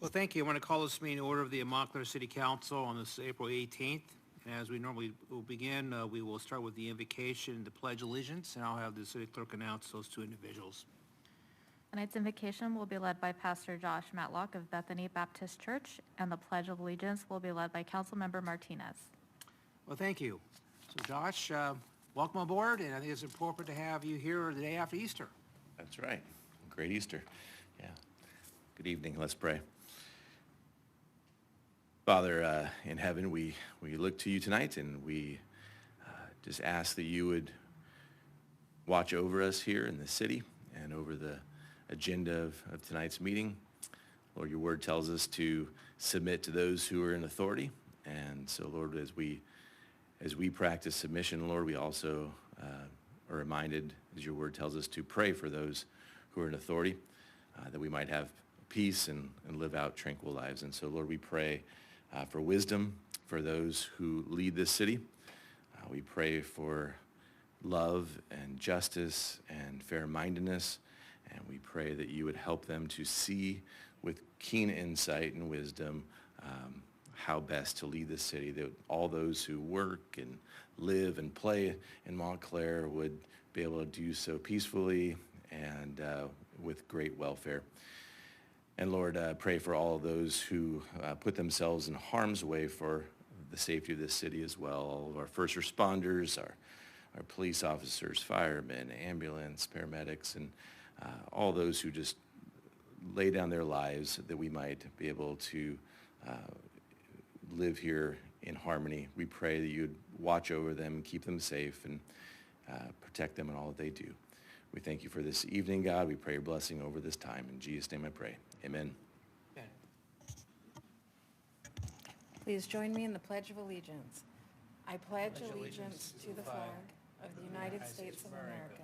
Well, thank you. I want to call this meeting to order of the Montclair City Council on this April 18th. And as we normally will begin, we will start with the invocation and the pledge allegiance, and I'll have the city clerk announce those two individuals. Tonight's invocation will be led by Pastor Josh Matlock of Bethany Baptist Church, and the Pledge of Allegiance will be led by Councilmember Martinez. Well, thank you. So Josh, welcome aboard, and I think it's appropriate to have you here the day after Easter. That's right. Great Easter. Yeah. Good evening. Let's pray. Father, in heaven, we look to you tonight, and we just ask that you would watch over us here in the city and over the agenda of tonight's meeting. Lord, your word tells us to submit to those who are in authority. And so, Lord, as we practice submission, Lord, we also are reminded, as your word tells us, to pray for those who are in authority, that we might have peace and live out tranquil lives. And so, Lord, we pray for wisdom for those who lead this city. We pray for love and justice and fair-mindedness, and we pray that you would help them to see with keen insight and wisdom how best to lead this city, that all those who work and live and play in Montclair would be able to do so peacefully and with great welfare. And Lord, pray for all of those who put themselves in harm's way for the safety of this city as well. All of our first responders, our police officers, firemen, ambulance, paramedics, and all those who just lay down their lives that we might be able to live here in harmony. We pray that you'd watch over them, keep them safe, and protect them in all that they do. We thank you for this evening, God. We pray your blessing over this time. In Jesus' name I pray. Amen. Amen. Please join me in the Pledge of Allegiance. I pledge allegiance to the flag of the United States of America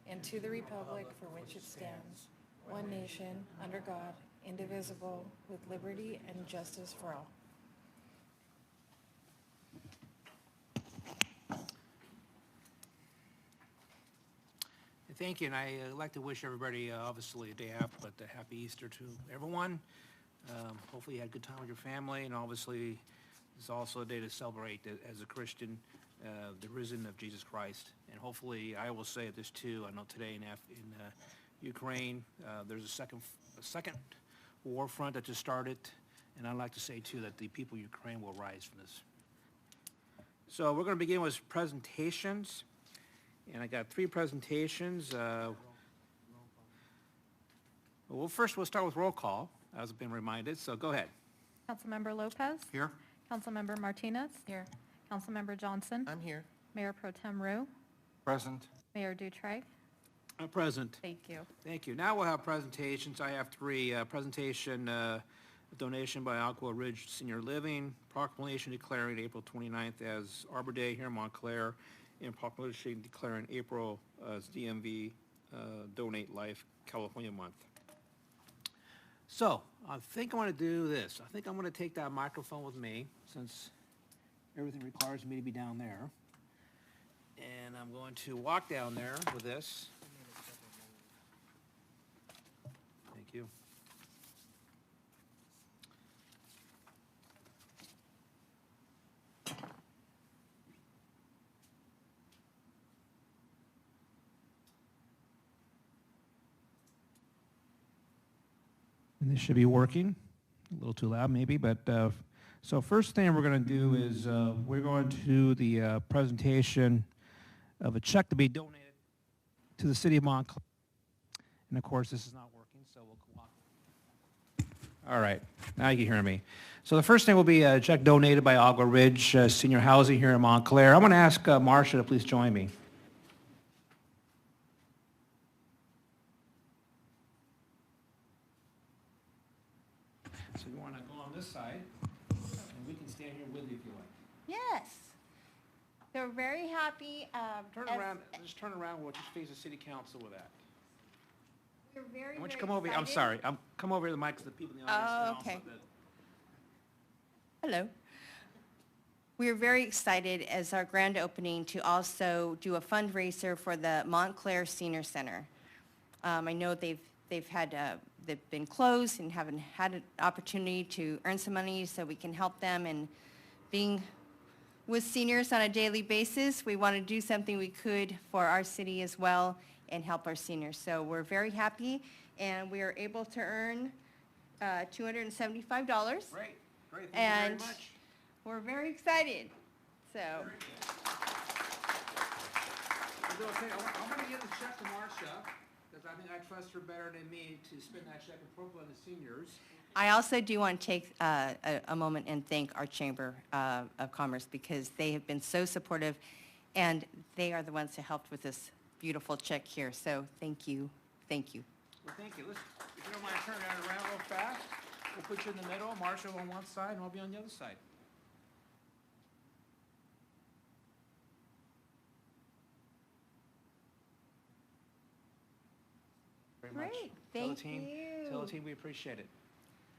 and to the republic for which it stands, one nation, under God, indivisible, with liberty and justice for all. Thank you, and I'd like to wish everybody, obviously, a day after, but a happy Easter to everyone. Hopefully you had a good time with your family, and obviously it's also a day to celebrate as a Christian, the risen of Jesus Christ. And hopefully, I will say this too, I know today in Ukraine, there's a second war front that just started, and I'd like to say too that the people of Ukraine will rise from this. So we're going to begin with presentations. And I got three presentations. Well, first we'll start with roll call, as I've been reminded, so go ahead. Councilmember Lopez. Here. Councilmember Martinez. Here. Councilmember Johnson. I'm here. Mayor Pro Tem Rue. Present. Mayor Dutray. Present. Thank you. Thank you. Now we'll have presentations. I have three. Presentation, donation by Aqua Ridge Senior Living, proclamation declaring April 29th as Arbor Day here in Montclair, and proclamation declaring April as DMV Donate Life California Month. So I think I want to do this. I think I'm going to take that microphone with me, since everything requires me to be down there. And I'm going to walk down there with this. Thank you. And this should be working. A little too loud maybe, but so first thing we're going to do is we're going to the presentation of a check to be donated to the city of Montclair. And of course this is not working, so we'll go on. All right, now you can hear me. So the first thing will be a check donated by Agua Ridge Senior Housing here in Montclair. I'm going to ask Marcia to please join me. So you want to go on this side, and we can stand here with you if you like. Yes. They're very happy. Turn around, just turn around, we'll just face the city council with that. We're very, Why don't you very come over here, I'm excited. sorry, come over to the mic so the people in the audience can also. Okay. Hello. We are very excited as our grand opening to also do a fundraiser for the Montclair Senior Center. I know they've had they've been closed and haven't had an opportunity to earn some money so we can help them. And being with seniors on a daily basis, we want to do something we could for our city as well and help our seniors. So we're very happy, and we are able to earn $275. Great, great, thank you very And much. we're very excited. So, Very good. Okay, I'm gonna give the check to Marcia, because I think I trust her better than me to spend that check appropriately on the seniors. I also do want to take a moment and thank our Chamber of Commerce, because they have been so supportive, and they are the ones who helped with this beautiful check here. So thank you, thank you. Well, thank you. Let's, if you don't mind, turn that around real fast. We'll put you in the middle, Marcia on one side, and I'll be on the other side. Very much. Great, Tell the thank team- you. Tell the team we appreciate it.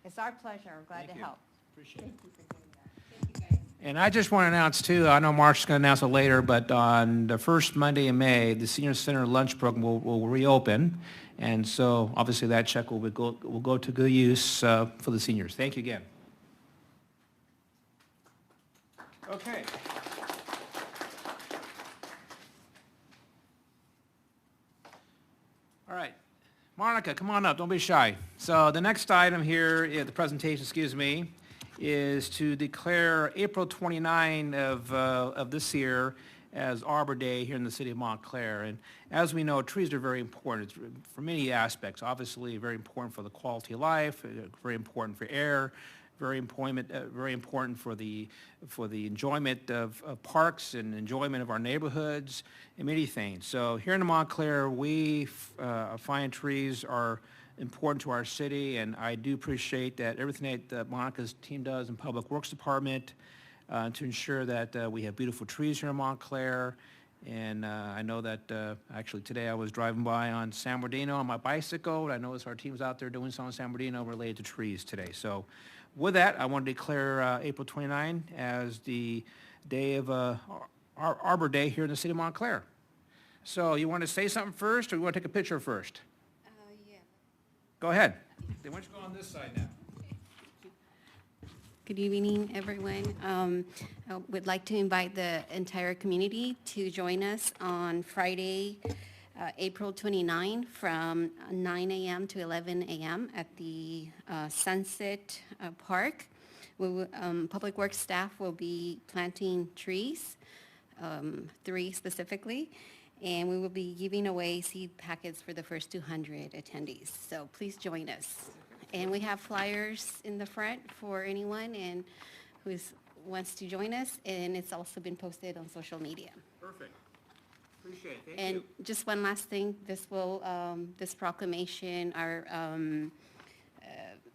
It's our pleasure. We're glad Thank to you. help. Appreciate it. Thank you for doing that. Thank you, guys. And I just want to announce too, I know Mark's going to announce it later, but on the first Monday in May, the Senior Center lunch program will reopen. And so obviously that check will go to good use for the seniors. Thank you again. Okay. All right. Monica, come on up, don't be shy. So the next item here, the presentation, excuse me, is to declare April 29 of this year as Arbor Day here in the city of Montclair. And as we know, trees are very important for many aspects. Obviously, very important for the quality of life, very important for air, very important for the enjoyment of parks and enjoyment of our neighborhoods and many things. So here in Montclair, we find trees are important to our city, and I do appreciate that everything that Monica's team does in Public Works Department to ensure that we have beautiful trees here in Montclair. And I know that actually today I was driving by on San Bernardino on my bicycle, and I noticed our team's out there doing something on San Bernardino related to trees today. So with that, I want to declare April 29 as the day of Arbor Day here in the city of Montclair. So you want to say something first, or you want to take a picture first? Yeah. Go ahead. Then why don't you go on this side now? Good evening, everyone. I would like to invite the entire community to join us on Friday, April 29, from 9 a.m. to 11 a.m. at the Sunset Park. Public Works staff will be planting trees, 3 specifically, and we will be giving away seed packets for the first 200 attendees. So please join us. And we have flyers in the front for anyone and who wants to join us, and it's also been posted on social media. Perfect. Appreciate it. Thank And you. just one last thing, this proclamation, our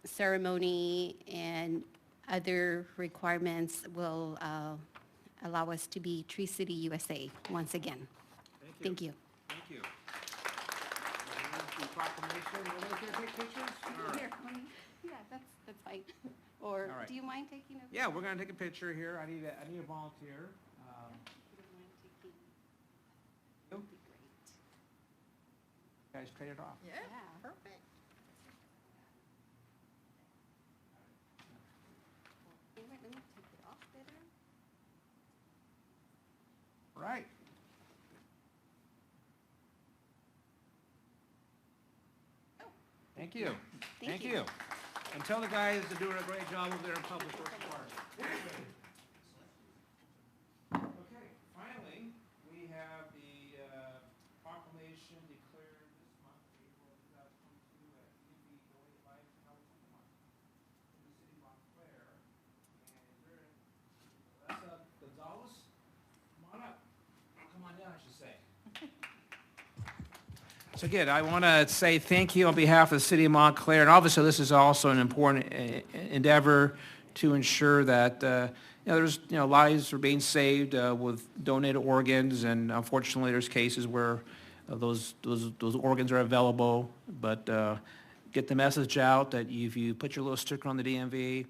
ceremony and other requirements will allow us to be Tree City, USA once again. Thank you. Thank you. The proclamation, we're going to take pictures? All right. Here, yeah, that's fine. Or All right. do you mind taking a? Yeah, we're going to take a picture here. I need a volunteer. If you don't mind taking, You that'd be great. guys trade it off. Yeah. Perfect. Wait, let me take it off better. Right. Thank you. Thank you. And tell the guys they're doing a great job over there in Public Works Department. Okay, finally, we have the proclamation declared this month, April 2022, at UV Donate Life California Month in the city of Montclair. And is there, Gonzalez, come on up. Come on down, I should say. So again, I want to say thank you on behalf of the city of Montclair, and obviously this is also an important endeavor to ensure that there's lives are being saved with donated organs, and unfortunately there's cases where those organs are available, but get the message out that if you put your little sticker on the DMV,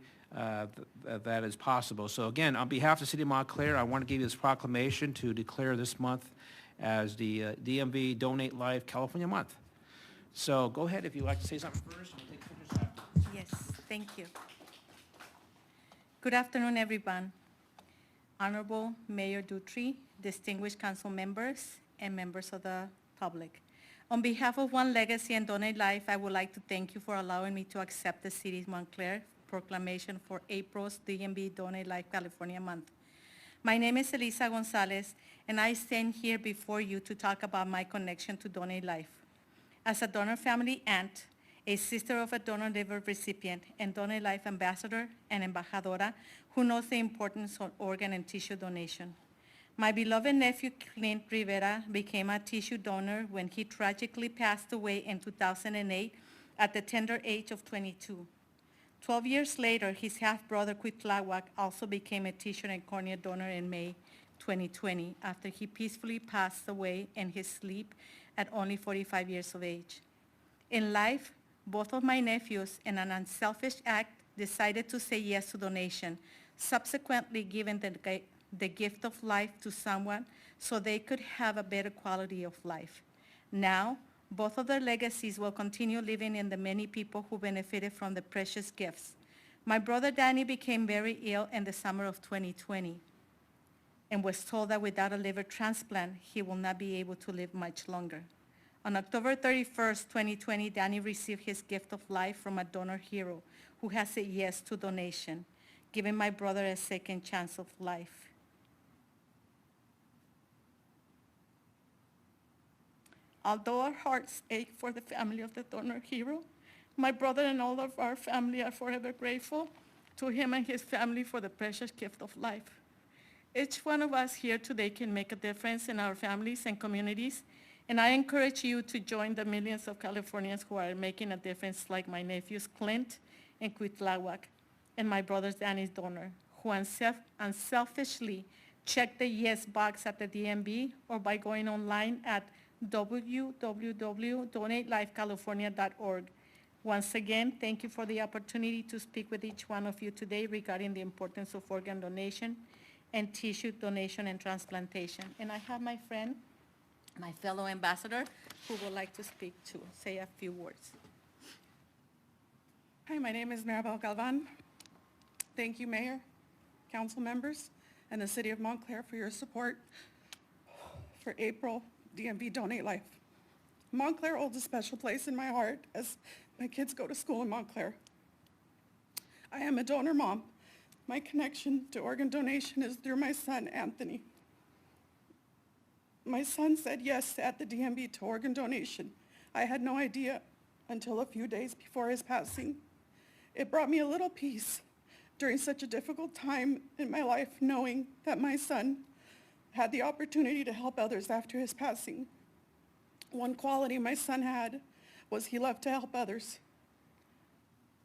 that is possible. So again, on behalf of the city of Montclair, I want to give you this proclamation to declare this month as the DMV Donate Life California Month. So go ahead if you'd like to say something first, and we'll take pictures after. Yes, thank you. Good afternoon, everyone. Honorable Mayor Dutry, distinguished council members, and members of the public. On behalf of One Legacy and Donate Life, I would like to thank you for allowing me to accept the city's Montclair proclamation for April's DMV Donate Life California Month. My name is Elisa Gonzalez, and I stand here before you to talk about my connection to Donate Life. As a donor family aunt, a sister of a donor liver recipient, and Donate Life ambassador and embajadora who knows the importance of organ and tissue donation. My beloved nephew Clint Rivera became a tissue donor when he tragically passed away in 2008 at the tender age of 22. 12 years later, his half-brother Cuitlahua also became a tissue and cornea donor in May 2020 after he peacefully passed away in his sleep at only 45 years of age. In life, both of my nephews, in an unselfish act, decided to say yes to donation, subsequently giving the gift of life to someone so they could have a better quality of life. Now, both of their legacies will continue living in the many people who benefited from the precious gifts. My brother Danny became very ill in the summer of 2020 and was told that without a liver transplant, he will not be able to live much longer. On October 31st, 2020, Danny received his gift of life from a donor hero who has said yes to donation, giving my brother a second chance of life. Although our hearts ache for the family of the donor hero, my brother and all of our family are forever grateful to him and his family for the precious gift of life. Each one of us here today can make a difference in our families and communities, and I encourage you to join the millions of Californians who are making a difference, like my nephews Clint and Cuitlahua, and my brother's Danny's donor, who unselfishly check the yes box at the DMV or by going online at www.donatelifecalifornia.org. Once again, thank you for the opportunity to speak with each one of you today regarding the importance of organ donation and tissue donation and transplantation. And I have my friend, my fellow ambassador, who would like to speak to, say a few words. Hi, my name is Maribel Galvan. Thank you, Mayor, council members, and the City of Montclair for your support for April DMV Donate Life. Montclair holds a special place in my heart as my kids go to school in Montclair. I am a donor mom. My connection to organ donation is through my son, Anthony. My son said yes at the DMV to organ donation. I had no idea until a few days before his passing. It brought me a little peace during such a difficult time in my life, knowing that my son had the opportunity to help others after his passing. One quality my son had was he loved to help others.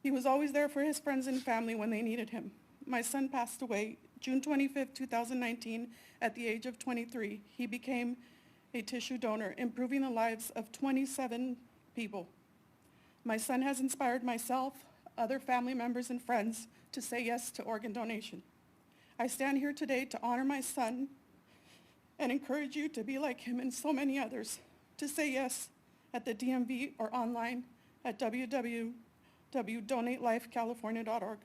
He was always there for his friends and family when they needed him. My son passed away June 25th, 2019, at the age of 23. He became a tissue donor, improving the lives of 27 people. My son has inspired myself, other family members and friends to say yes to organ donation. I stand here today to honor my son and encourage you to be like him and so many others, to say yes at the DMV or online at www.donatelifecalifornia.org.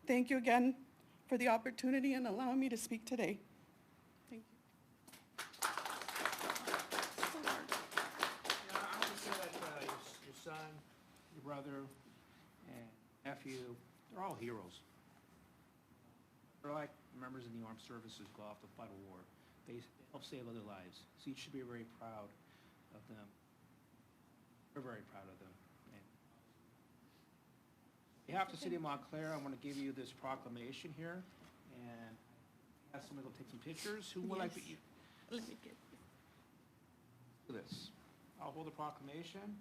Thank you again for the opportunity and allowing me to speak today. Thank you. I want to say that your son, your brother, and nephew, they're all heroes. They're like members in the armed services go off to fight a war. They help save other lives. So you should be very proud of them. We're very proud of them. And on behalf of the City of Montclair, I want to give you this proclamation here, and ask somebody to take some pictures. Who would like to? Let me get Do this. I'll hold the proclamation.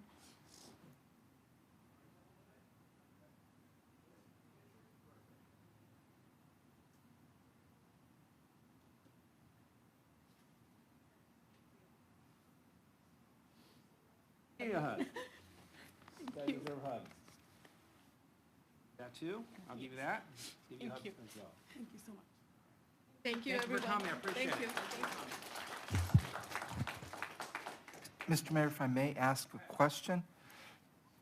Give you a hug. You guys deserve a hug. That too? I'll give you that. Give you a hug Thank you. as well. Thank you so much. Thank you, Thank you for everyone. coming. I appreciate Thank it. you. Mr. Mayor, if I may ask a question,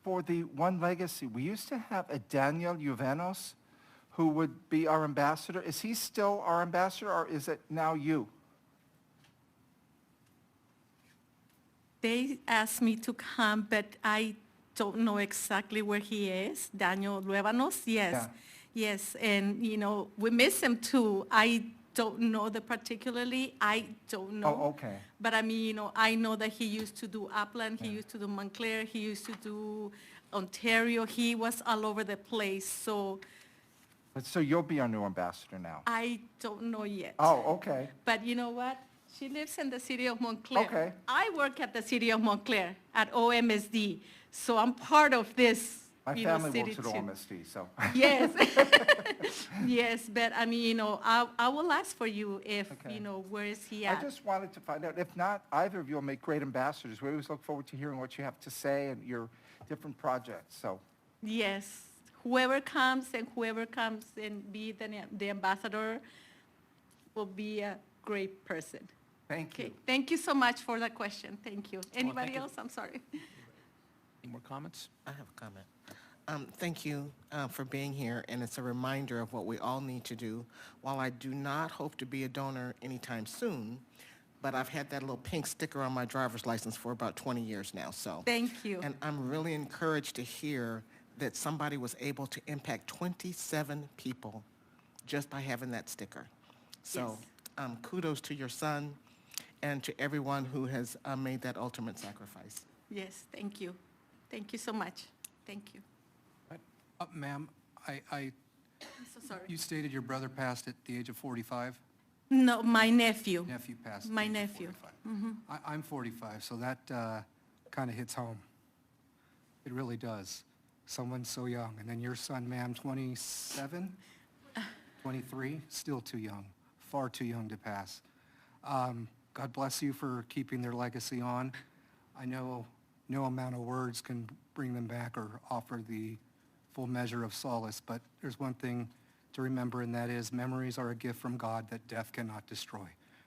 for the One Legacy, we used to have a Daniel Juvenos who would be our ambassador. Is he still our ambassador, or is it now you? They asked me to come, but I don't know exactly where he is. Daniel Luevanos, yes. Yeah. Yes, and, we miss him too. I don't know the particularly, I don't know. Oh, okay. But I know that he used to do Upland, he used to do Montclair, he used to do Ontario. He was all over the place, so So you'll be our new ambassador now? I don't know yet. Oh, okay. But you know what? She lives in the city of Montclair. Okay. I work at the city of Montclair at OMSD, so I'm part of this, My city family works at too. OMSD, so. Yes. Yes, but I will ask for you if, Okay. Where is he I at? just wanted to find out, if not, either of you will make great ambassadors. We always look forward to hearing what you have to say and your different projects, so. Yes. Whoever comes and be the ambassador will be a great person. Thank you. Okay, thank you so much for that question. Thank you. Anybody thank you. else? I'm sorry. Any more comments? I have a comment. Thank you for being here, and it's a reminder of what we all need to do. While I do not hope to be a donor anytime soon, but I've had that little pink sticker on my driver's license for about 20 years now, so. Thank you. And I'm really encouraged to hear that somebody was able to impact 27 people just by having that sticker. So kudos to your son and to everyone who has made that ultimate sacrifice. Yes, thank you. Thank you so much. Thank you. Ma'am, I'm so sorry. you stated your brother passed at the age of 45? No, my nephew. Nephew passed at My the age of nephew. 45. I'm 45, so that kind of hits home. It really does. Someone so young. And then your son, ma'am, 27? 23? Still too young. Far too young to pass. God bless you for keeping their legacy on. I know no amount of words can bring them back or offer the full measure of solace, but there's one thing to remember, and that is memories are a gift from God that death cannot destroy.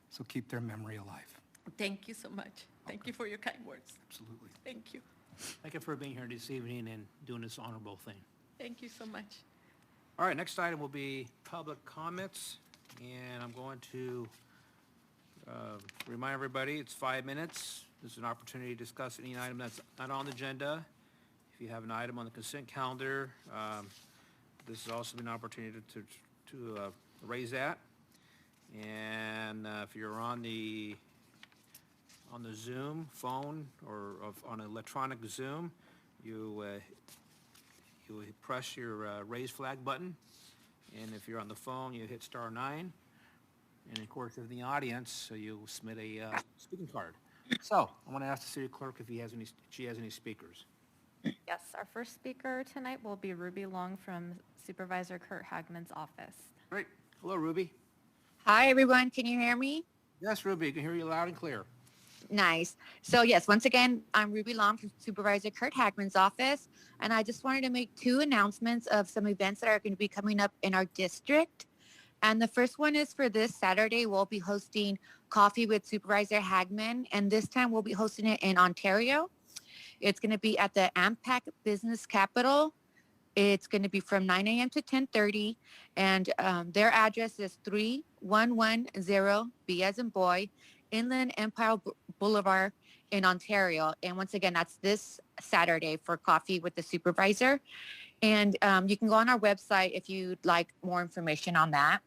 So keep their memory alive. Thank you so much. Thank you for your kind words. Absolutely. Thank you. Thank you for being here this evening and doing this honorable thing. Thank you so much. All right, next item will be public comments, and I'm going to remind everybody, it's 5 minutes. This is an opportunity to discuss any item that's not on the agenda. If you have an item on the consent calendar, this is also an opportunity to raise that. And if you're on the Zoom phone or on electronic Zoom, you press your raise flag button. And if you're on the phone, you hit *9. And of course, if in the audience, so you submit a speaking card. So I want to ask the city clerk if she has any speakers. Yes, our first speaker tonight will be Ruby Long from Supervisor Kurt Hagman's office. Great. Hello, Ruby. Hi, everyone. Can you hear me? Yes, Ruby, I can hear you loud and clear. Nice. So yes, once again, I'm Ruby Long from Supervisor Kurt Hagman's office, and I just wanted to make 2 announcements of some events that are going to be coming up in our district. And the first one is for this Saturday, we'll be hosting Coffee with Supervisor Hagman, and this time we'll be hosting it in Ontario. It's going to be at the AMPAC Business Capital. It's going to be from 9 a.m. to 10:30, and their address is 3110 B as in boy, Inland Empire Boulevard in Ontario. And once again, that's this Saturday for Coffee with the Supervisor. And you can go on our website if you'd like more information on that.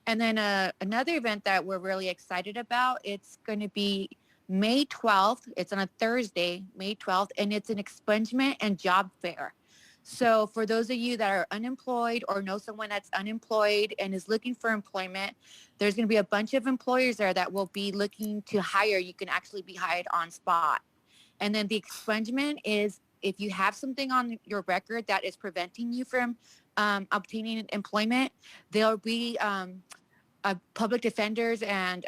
And then another event that we're really excited about, it's going to be May 12th. It's on a Thursday, May 12th, and it's an expungement and job fair. So for those of you that are unemployed or know someone that's unemployed and is looking for employment, there's going to be a bunch of employers there that will be looking to hire. You can actually be hired on spot. And then the expungement is if you have something on your record that is preventing you from obtaining employment, there'll be public defenders, and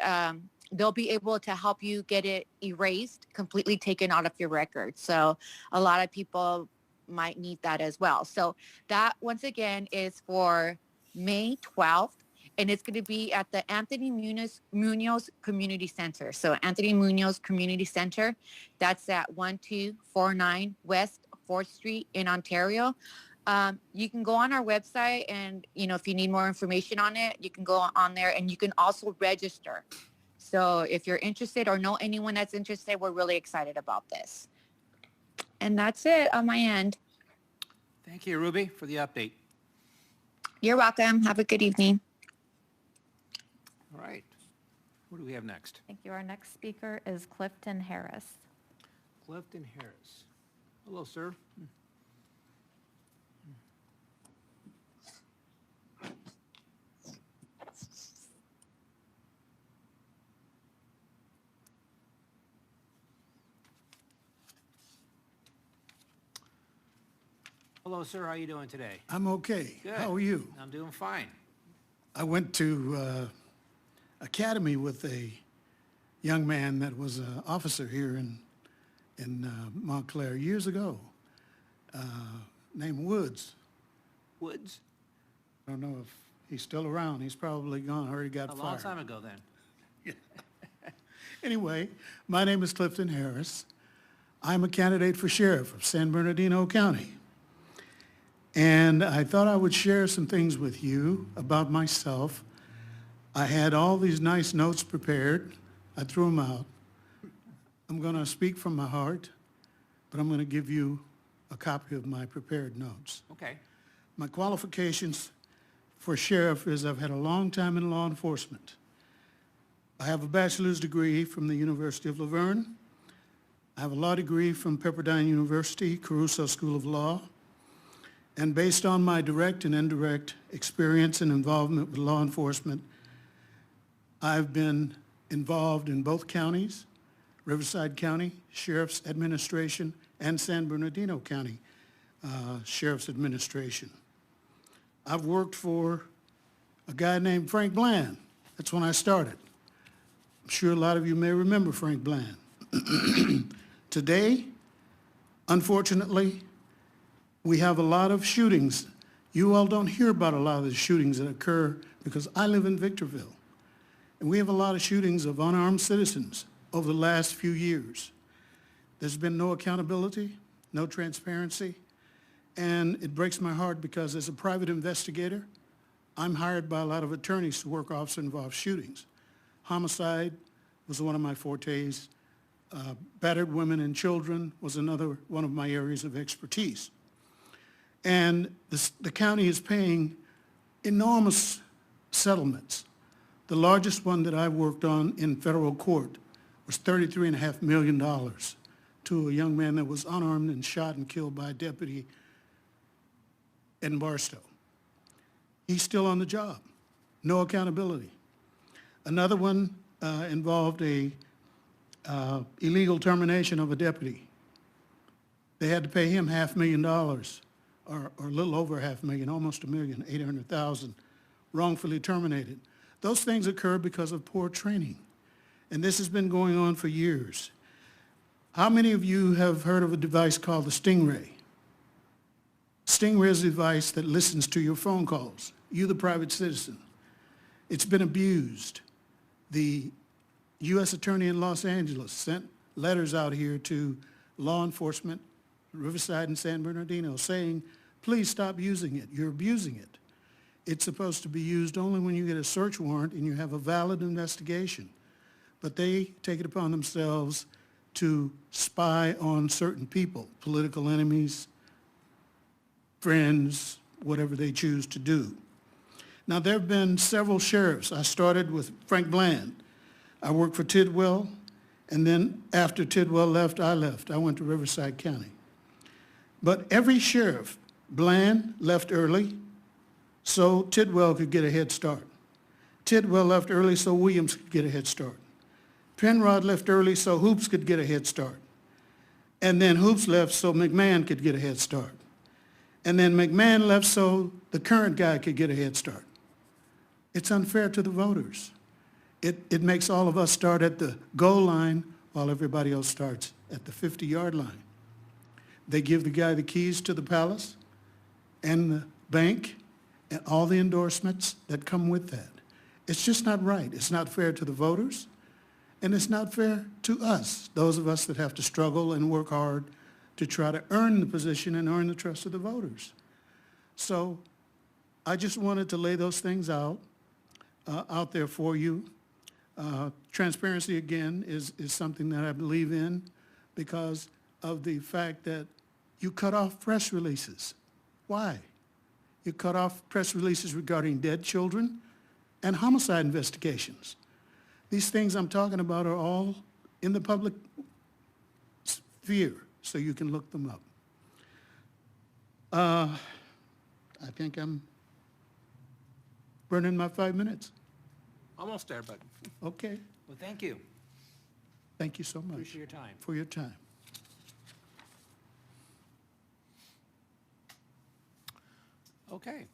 they'll be able to help you get it erased, completely taken out of your record. So a lot of people might need that as well. So that, once again, is for May 12th, and it's going to be at the Anthony Munoz Community Center. So Anthony Munoz Community Center, that's at 1249 West 4th Street in Ontario. You can go on our website and, if you need more information on it, you can go on there and you can also register. So if you're interested or know anyone that's interested, we're really excited about this. And that's it on my end. Thank you, Ruby, for the update. You're welcome. Have a good evening. All right. What do we have next? Thank you. Our next speaker is Clifton Harris. Clifton Harris. Hello, sir. Hello, sir. How are you doing today? I'm okay. Good. How are you? I'm doing fine. I went to academy with a young man that was an officer here in Montclair years ago, named Woods. Woods? I don't know if he's still around. He's probably gone. I heard he got A fired. long time ago then. Anyway, my name is Clifton Harris. I'm a candidate for sheriff of San Bernardino County. And I thought I would share some things with you about myself. I had all these nice notes prepared. I threw them out. I'm going to speak from my heart, but I'm going to give you a copy of my prepared notes. Okay. My qualifications for sheriff is I've had a long time in law enforcement. I have a bachelor's degree from the University of Laverne. I have a law degree from Pepperdine University, Caruso School of Law. And based on my direct and indirect experience and involvement with law enforcement, I've been involved in both counties, Riverside County Sheriff's Administration and San Bernardino County Sheriff's Administration. I've worked for a guy named Frank Bland. That's when I started. I'm sure a lot of you may remember Frank Bland. Today, unfortunately, we have a lot of shootings. You all don't hear about a lot of the shootings that occur because I live in Victorville. And we have a lot of shootings of unarmed citizens over the last few years. There's been no accountability, no transparency, and it breaks my heart because as a private investigator, I'm hired by a lot of attorneys to work officer-involved shootings. Homicide was one of my fortes. Battered women and children was another one of my areas of expertise. And the county is paying enormous settlements. The largest one that I worked on in federal court was $33.5 million to a young man that was unarmed and shot and killed by a deputy in Barstow. He's still on the job. No accountability. Another one involved a illegal termination of a deputy. They had to pay him $500,000. Or a little over $500,000, almost $1,800,000, wrongfully terminated. Those things occur because of poor training. And this has been going on for years. How many of you have heard of a device called the Stingray? Stingray is a device that listens to your phone calls, you the private citizen. It's been abused. The U.S. Attorney in Los Angeles sent letters out here to law enforcement, Riverside and San Bernardino, saying, please stop using it. You're abusing it. It's supposed to be used only when you get a search warrant and you have a valid investigation. But they take it upon themselves to spy on certain people, political enemies, friends, whatever they choose to do. Now, there have been several sheriffs. I started with Frank Bland. I worked for Tidwell, and then after Tidwell left, I left. I went to Riverside County. But every sheriff, Bland left early so Tidwell could get a head start. Tidwell left early so Williams could get a head start. Penrod left early so Hoops could get a head start. And then Hoops left so McMahon could get a head start. And then McMahon left so the current guy could get a head start. It's unfair to the voters. It makes all of us start at the goal line while everybody else starts at the 50-yard line. They give the guy the keys to the palace and the bank and all the endorsements that come with that. It's just not right. It's not fair to the voters, and it's not fair to us, those of us that have to struggle and work hard to try to earn the position and earn the trust of the voters. So I just wanted to lay those things out there for you. Transparency, again, is something that I believe in because of the fact that you cut off press releases. Why? You cut off press releases regarding dead children and homicide investigations. These things I'm talking about are all in the public sphere, so you can look them up. I think I'm burning my 5 minutes. Almost there, but, Okay. well, thank you. Thank you so much. Appreciate your time. For your time. Okay.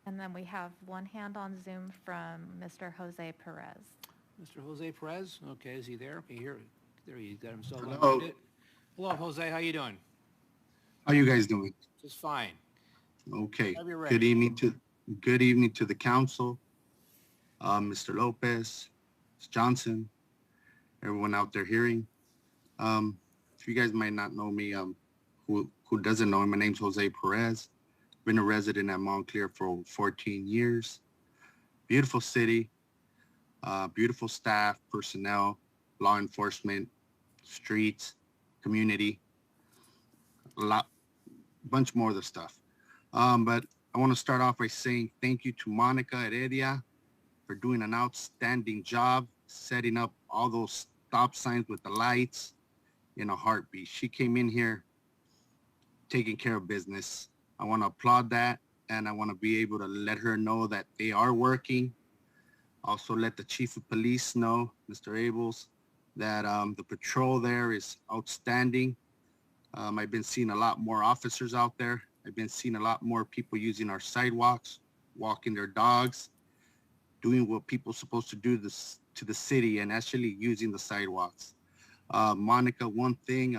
And then we have one hand on Zoom from Mr. Jose Perez. Mr. Jose Perez, okay, is he there? Okay, here, there he got himself Hello. unmuted. Hello, Jose, how you doing? How you guys doing? Just fine. Okay. Whenever you're ready. Good evening to the council, Mr. Lopez, Ms. Johnson, everyone out there hearing. If you guys might not know me, who doesn't know me, my name's Jose Perez. Been a resident at Montclair for over 14 years. Beautiful city, beautiful staff, personnel, law enforcement, streets, community, bunch more of the stuff. But I want to start off by saying thank you to Monica Heredia for doing an outstanding job setting up all those stop signs with the lights in a heartbeat. She came in here taking care of business. I want to applaud that, and I want to be able to let her know that they are working. Also let the chief of police know, Mr. Abels, that the patrol there is outstanding. I've been seeing a lot more officers out there. I've been seeing a lot more people using our sidewalks, walking their dogs, doing what people are supposed to do to the city and actually using the sidewalks. Monica, one thing,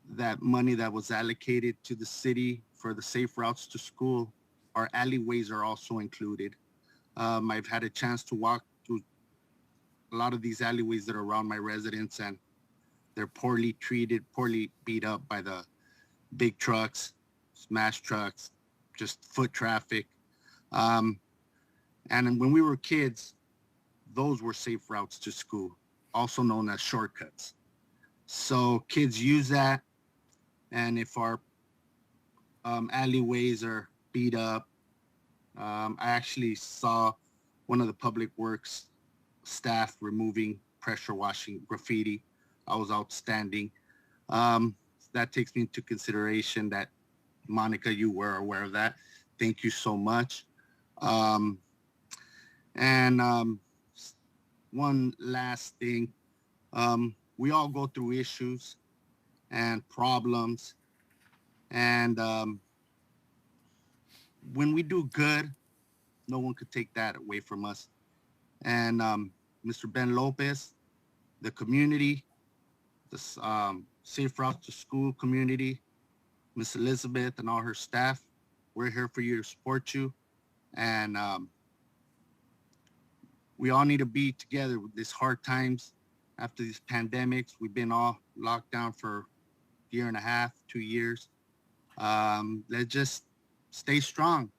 that money that was allocated to the city for the safe routes to school, our alleyways are also included. I've had a chance to walk through a lot of these alleyways that are around my residence, and they're poorly treated, poorly beat up by the big trucks, smash trucks, just foot traffic. And when we were kids, those were safe routes to school, also known as shortcuts. So kids use that, and if our alleyways are beat up, I actually saw one of the public works staff removing pressure washing graffiti. I was outstanding. That takes me into consideration that, Monica, you were aware of that. Thank you so much. One last thing. We all go through issues and problems. And when we do good, no one could take that away from us. And Mr. Ben Lopez, the community, the Safe Routes to School community, Miss Elizabeth and all her staff, we're here for you to support you. And we all need to be together with these hard times after these pandemics. We've been all locked down for a year and a half, 2 years. Let's just stay strong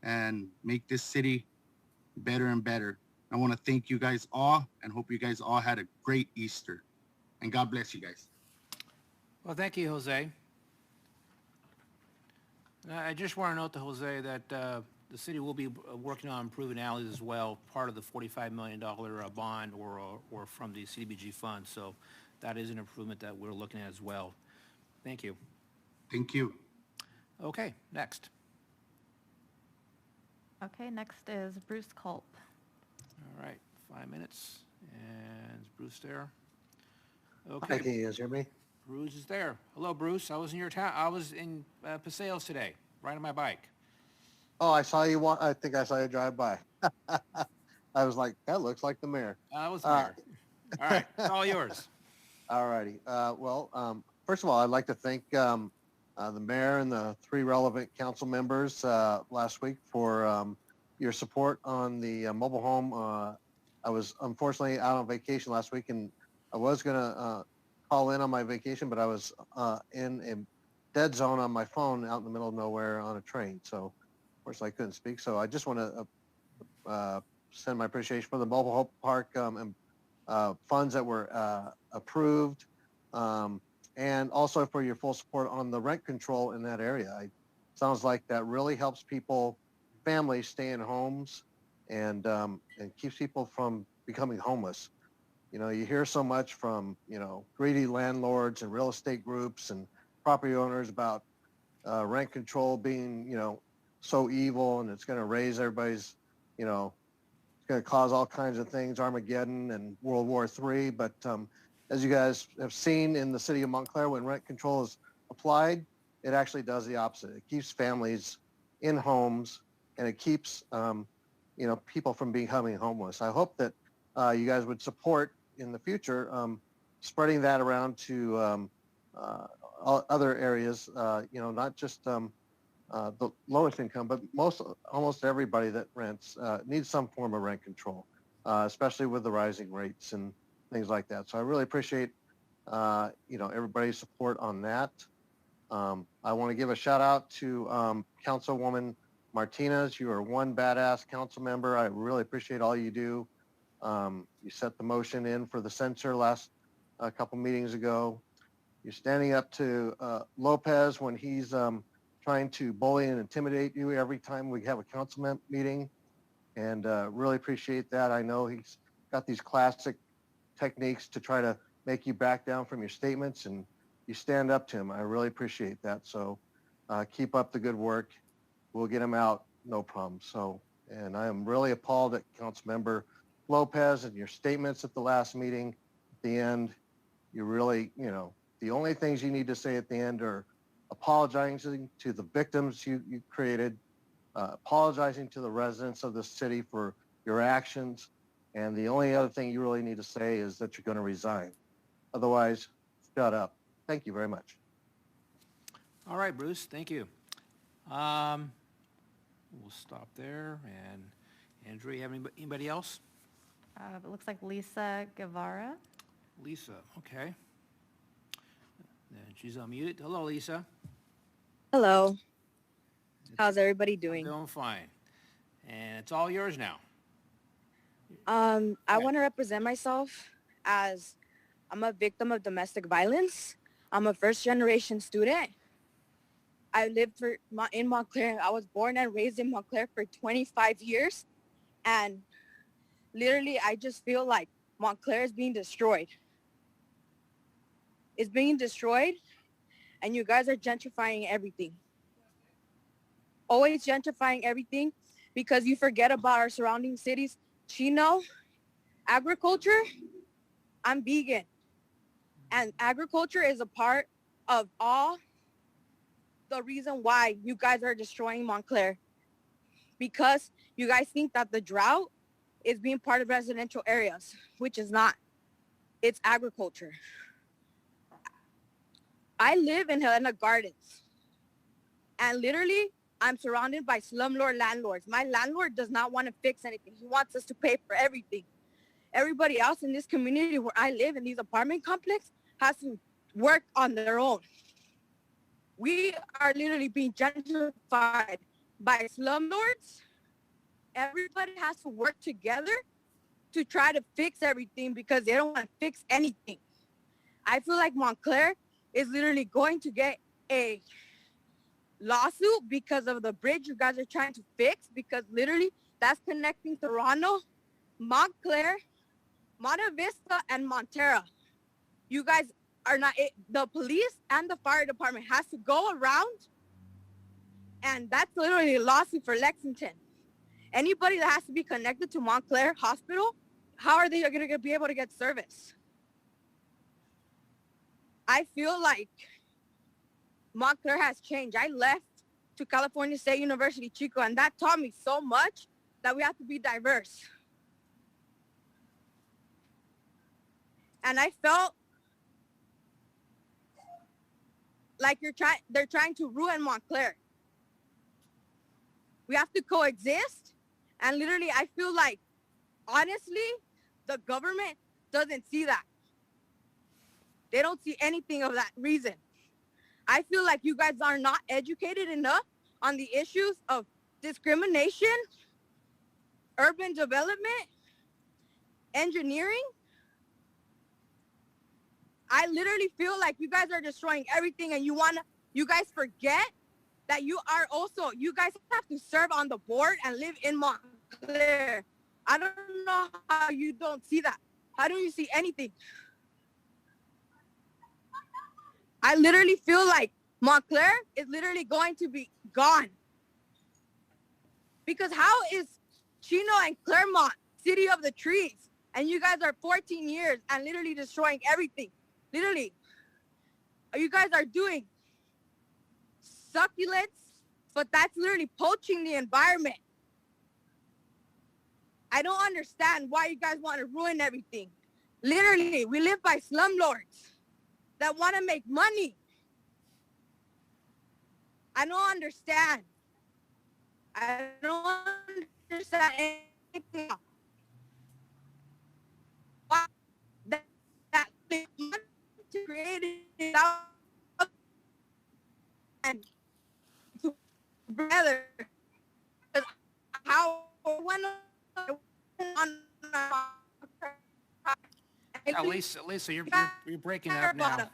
and make this city better and better. I want to thank you guys all and hope you guys all had a great Easter. And God bless you guys. Well, thank you, Jose. I just want to note to Jose that the city will be working on improving alleys as well, part of the $45 million bond or from the CDBG fund. So that is an improvement that we're looking at as well. Thank you. Thank you. Okay, next. Okay, next is Bruce Culp. All right, 5 minutes. And is Bruce there? Hi, Okay, can you guys hear me? Bruce is there. Hello, Bruce. I was in your town. I was in Paseos today, riding my bike. Oh, I saw you. I think I saw you drive by. I was like, that looks like the mayor. I was there. All right, it's all yours. All righty. First of all, I'd like to thank the mayor and the 3 relevant council members last week for your support on the mobile home. I was unfortunately out on vacation last week and I was gonna call in on my vacation, but I was in a dead zone on my phone out in the middle of nowhere on a train. So of course I couldn't speak. So I just want to send my appreciation for the Mobile Home Park and funds that were approved, and also for your full support on the rent control in that area. Sounds like that really helps people, families stay in homes, and keeps people from becoming homeless. You know, you hear so much from, greedy landlords and real estate groups and property owners about rent control being, so evil, and it's going to raise everybody's, it's going to cause all kinds of things, Armageddon and World War III. But as you guys have seen in the city of Montclair, when rent control is applied, it actually does the opposite. It keeps families in homes, and it keeps, people from becoming homeless. I hope that you guys would support in the future spreading that around to other areas, not just the lowest income, but almost everybody that rents needs some form of rent control, especially with the rising rates and things like that. So I really appreciate, everybody's support on that. I want to give a shout out to Councilwoman Martinez. You are one badass council member. I really appreciate all you do. You set the motion in for the censor last a couple meetings ago. You're standing up to Lopez when he's trying to bully and intimidate you every time we have a council meeting, and really appreciate that. I know he's got these classic techniques to try to make you back down from your statements, and you stand up to him. I really appreciate that. So keep up the good work. We'll get him out, no problem. So, and I am really appalled at Councilmember Lopez and your statements at the last meeting. At the end, you really, the only things you need to say at the end are apologizing to the victims you created, apologizing to the residents of the city for your actions, and the only other thing you really need to say is that you're going to resign. Otherwise, shut up. Thank you very much. All right, Bruce, thank you. We'll stop there. And Andrew, you have anybody else? It looks like Lisa Guevara. Lisa, okay. And she's unmuted. Hello, Lisa. Hello. How's everybody doing? Doing fine. And it's all yours now. I want to represent myself as I'm a victim of domestic violence. I'm a first-generation student. I lived in Montclair. I was born and raised in Montclair for 25 years. And literally, I just feel like Montclair is being destroyed. It's being destroyed, and you guys are gentrifying everything. Always gentrifying everything because you forget about our surrounding cities. Chino, agriculture, I'm vegan. And agriculture is a part of all the reason why you guys are destroying Montclair. Because you guys think that the drought is being part of residential areas, which is not. It's agriculture. I live in Helena Gardens. And literally, I'm surrounded by slumlord landlords. My landlord does not want to fix anything. He wants us to pay for everything. Everybody else in this community where I live in these apartment complexes has to work on their own. We are literally being gentrified by slumlords. Everybody has to work together to try to fix everything because they don't want to fix anything. I feel like Montclair is literally going to get a lawsuit because of the bridge you guys are trying to fix, because literally that's connecting Toronto, Montclair, Monte Vista, and Montera. You guys are not, the police and the fire department has to go around, and that's literally a lawsuit for Lexington. Anybody that has to be connected to Montclair Hospital, how are they going to be able to get service? I feel like Montclair has changed. I left to California State University, Chico, and that taught me so much that we have to be diverse. And I felt like they're trying to ruin Montclair. We have to coexist. And literally, I feel like, honestly, the government doesn't see that. They don't see anything of that reason. I feel like you guys are not educated enough on the issues of discrimination, urban development, engineering. I literally feel like you guys are destroying everything, and you guys forget that you guys have to serve on the board and live in Montclair. I don't know how you don't see that. How don't you see anything? I literally feel like Montclair is literally going to be gone. Because how is Chino and Claremont city of the trees, and you guys are 14 years and literally destroying everything? Literally. You guys are doing succulents, but that's literally poaching the environment. I don't understand why you guys want to ruin everything. Literally, we live by slumlords that want to make money. I don't understand. I don't understand anything. Why that to create it out and together. How when on Lisa, you're breaking up now.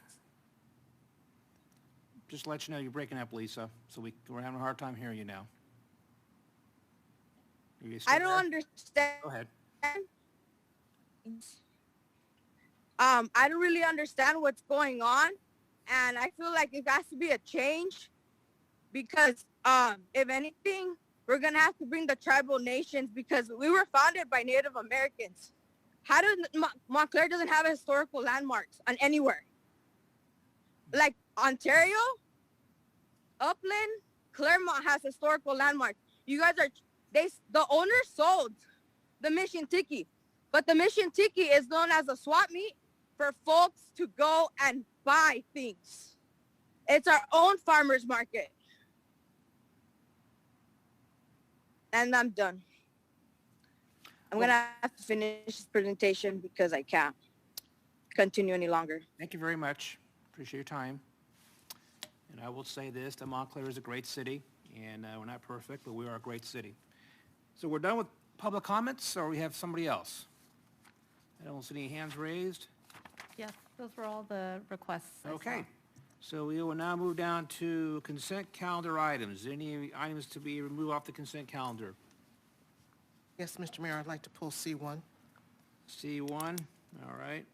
Just to let you know, you're breaking up, Lisa. So we're having a hard time hearing you now. I don't understand. Go ahead. I don't really understand what's going on, and I feel like it has to be a change because if anything, we're gonna have to bring the tribal nations because we were founded by Native Americans. How does Montclair doesn't have historical landmarks on anywhere? Like Ontario, Upland, Claremont has historical landmarks. You guys are, the owner sold the Mission Tiki, but the Mission Tiki is known as a swap meet for folks to go and buy things. It's our own farmer's market. And I'm done. I'm gonna have to finish this presentation because I can't continue any longer. Thank you very much. Appreciate your time. And I will say this, that Montclair is a great city, and we're not perfect, but we are a great city. So we're done with public comments, or we have somebody else? I don't see any hands raised. Yes, those were all the requests I saw. Okay. So we will now move down to consent calendar items. Any items to be removed off the consent calendar? Yes, Mr. Mayor, I'd like to pull C1. C1, all right.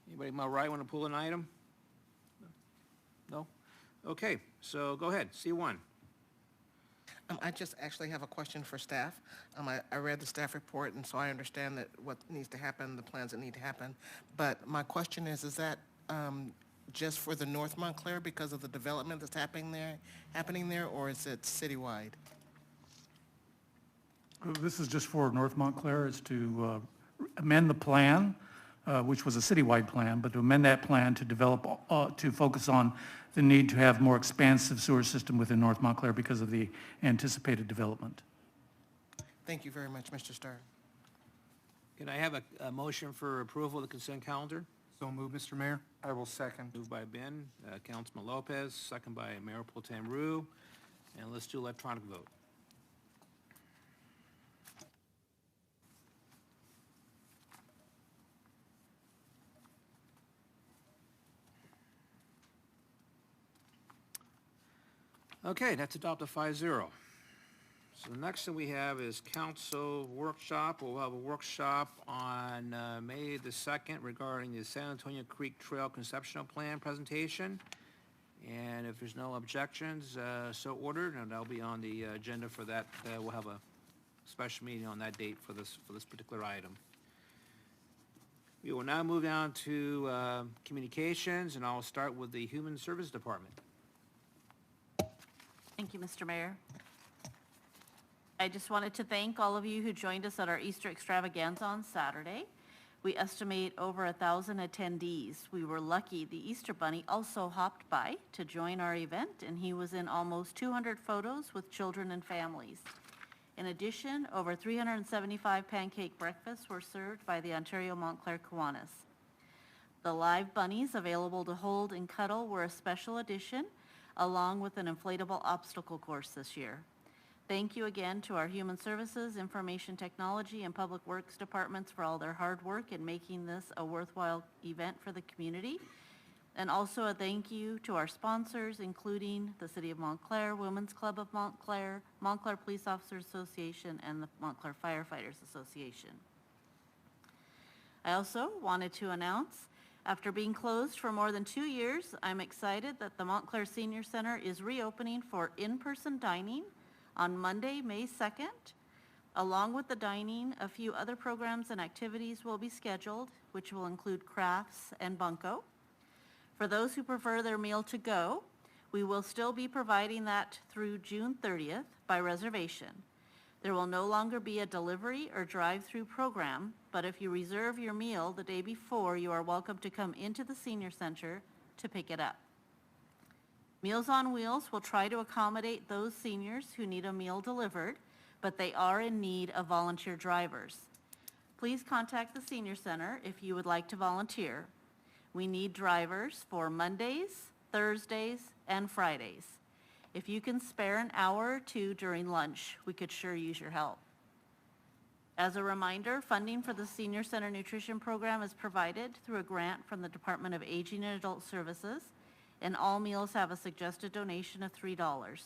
Anybody on my right want to pull an item? No? Okay, so go ahead, C1. I just actually have a question for staff. I read the staff report, and so I understand that what needs to happen, the plans that need to happen. But my question is that just for the North Montclair because of the development that's happening there, or is it citywide? This is just for North Montclair. It's to amend the plan, which was a citywide plan, but to amend that plan to develop, to focus on the need to have more expansive sewer system within North Montclair because of the anticipated development. Thank you very much, Mr. Starr. Can I have a motion for approval of the consent calendar? So moved, Mr. Mayor. I will second. Moved by Ben, Councilman Lopez, second by Mayor Pro Tem Rue, and let's do electronic vote. Okay, that's adopted 5-0. So the next thing we have is council workshop. We'll have a workshop on May the 2nd regarding the San Antonio Creek Trail Conceptual Plan presentation. And if there's no objections, so ordered, and that'll be on the agenda for that. We'll have a special meeting on that date for this particular item. We will now move down to communications, and I'll start with the Human Service Department. Thank you, Mr. Mayor. I just wanted to thank all of you who joined us at our Easter extravaganza on Saturday. We estimate over 1,000 attendees. We were lucky the Easter Bunny also hopped by to join our event, and he was in almost 200 photos with children and families. In addition, over 375 pancake breakfasts were served by the Ontario Montclair Kiwanis. The live bunnies available to hold and cuddle were a special edition, along with an inflatable obstacle course this year. Thank you again to our Human Services, Information Technology, and Public Works departments for all their hard work in making this a worthwhile event for the community. And also a thank you to our sponsors, including the City of Montclair, Women's Club of Montclair, Montclair Police Officers Association, and the Montclair Firefighters Association. I also wanted to announce, after being closed for more than 2 years, I'm excited that the Montclair Senior Center is reopening for in-person dining on Monday, May 2nd. Along with the dining, a few other programs and activities will be scheduled, which will include crafts and bunco. For those who prefer their meal to go, we will still be providing that through June 30th by reservation. There will no longer be a delivery or drive-through program, but if you reserve your meal the day before, you are welcome to come into the senior center to pick it up. Meals on Wheels will try to accommodate those seniors who need a meal delivered, but they are in need of volunteer drivers. Please contact the senior center if you would like to volunteer. We need drivers for Mondays, Thursdays, and Fridays. If you can spare an hour or two during lunch, we could sure use your help. As a reminder, funding for the Senior Center Nutrition Program is provided through a grant from the Department of Aging and Adult Services, and all meals have a suggested donation of $3.